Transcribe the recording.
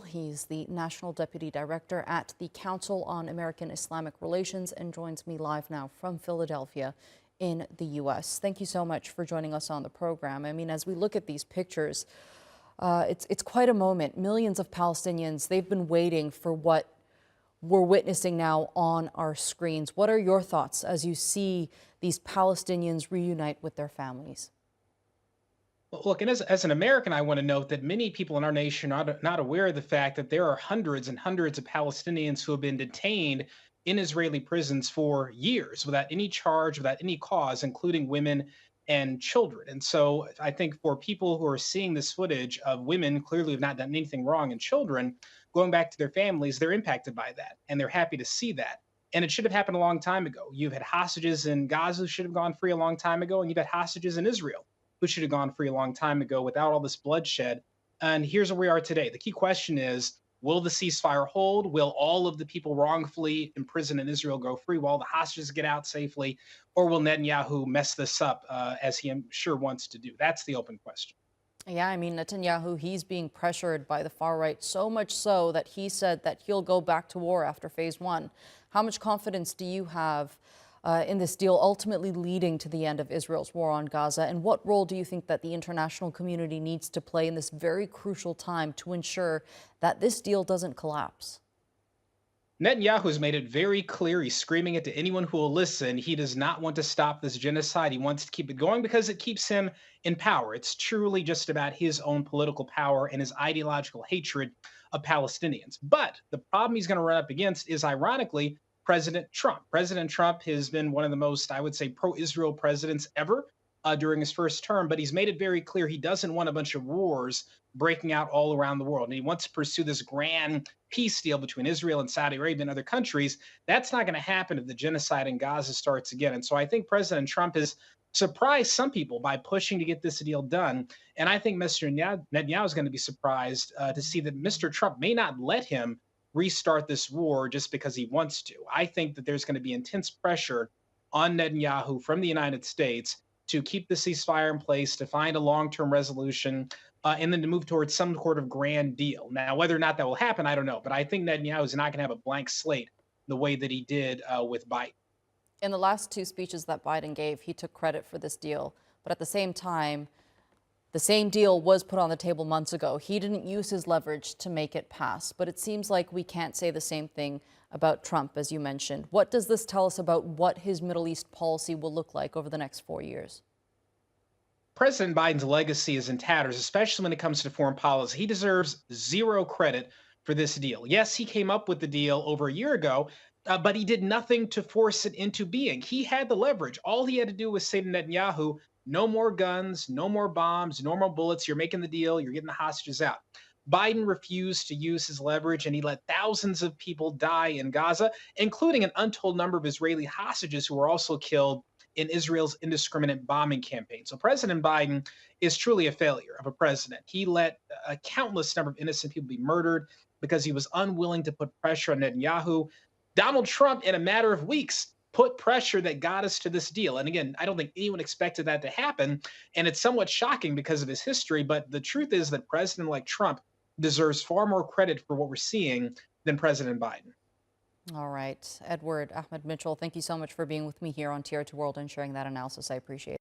He's the National Deputy Director at the Council on American Islamic Relations and joins me live now from Philadelphia in the U.S. Thank you so much for joining us on the program. I mean, as we look at these pictures, it's quite a moment. Millions of Palestinians, they've been waiting for what we're witnessing now on our screens. What are your thoughts as you see these Palestinians reunite with their families? Well, look, and as an American, I want to note that many people in our nation are not aware of the fact that there are hundreds and hundreds of Palestinians who have been detained in Israeli prisons for years without any charge, without any cause, including women and children. And so I think for people who are seeing this footage of women clearly have not done anything wrong and children going back to their families, they're impacted by that and they're happy to see that. And it should have happened a long time ago. You've had hostages in Gaza who should have gone free a long time ago, and you've had hostages in Israel who should have gone free a long time ago without all this bloodshed. And here's where we are today. The key question is, will the ceasefire hold? Will all of the people wrongfully imprisoned in Israel go free? Will all the hostages get out safely? Or will Netanyahu mess this up, as he I'm sure wants to do? That's the open question. Yeah, I mean, Netanyahu, he's being pressured by the far right, so much so that he said that he'll go back to war after phase one. How much confidence do you have in this deal ultimately leading to the end of Israel's war on Gaza? And what role do you think that the international community needs to play in this very crucial time to ensure that this deal doesn't collapse? Netanyahu's made it very clear. He's screaming it to anyone who will listen. He does not want to stop this genocide. He wants to keep it going because it keeps him in power. It's truly just about his own political power and his ideological hatred of Palestinians. But the problem he's going to run up against is, ironically, President Trump. President Trump has been one of the most, I would say, pro Israel presidents ever during his first term, but he's made it very clear he doesn't want a bunch of wars breaking out all around the world. And he wants to pursue this grand peace deal between Israel and Saudi Arabia and other countries. That's not going to happen if the genocide in Gaza starts again. And so I think President Trump has surprised some people by pushing to get this deal done. And I think Mr. Netanyahu is going to be surprised to see that Mr. Trump may not let him restart this war just because he wants to. I think that there's going to be intense pressure on Netanyahu from the United States to keep the ceasefire in place, to find a long-term resolution, and then to move towards some sort of grand deal. Now, whether or not that will happen, I don't know. But I think Netanyahu is not going to have a blank slate the way that he did with Biden. In the last two speeches that Biden gave, he took credit for this deal. But at the same time, the same deal was put on the table months ago. He didn't use his leverage to make it pass. But it seems like we can't say the same thing about Trump, as you mentioned. What does this tell us about what his Middle East policy will look like over the next 4 years? President Biden's legacy is in tatters, especially when it comes to foreign policy. He deserves zero credit for this deal. Yes, he came up with the deal over a year ago, but he did nothing to force it into being. He had the leverage. All he had to do was say to Netanyahu, no more guns, no more bombs, no more bullets. You're making the deal. You're getting the hostages out. Biden refused to use his leverage, and he let thousands of people die in Gaza, including an untold number of Israeli hostages who were also killed in Israel's indiscriminate bombing campaign. So President Biden is truly a failure of a president. He let a countless number of innocent people be murdered because he was unwilling to put pressure on Netanyahu. Donald Trump, in a matter of weeks, put pressure that got us to this deal. And again, I don't think anyone expected that to happen. And it's somewhat shocking because of his history. But the truth is that President like Trump deserves far more credit for what we're seeing than President Biden. All right. Edward Ahmed Mitchell, thank you so much for being with me here on TRT World and sharing that analysis. I appreciate it.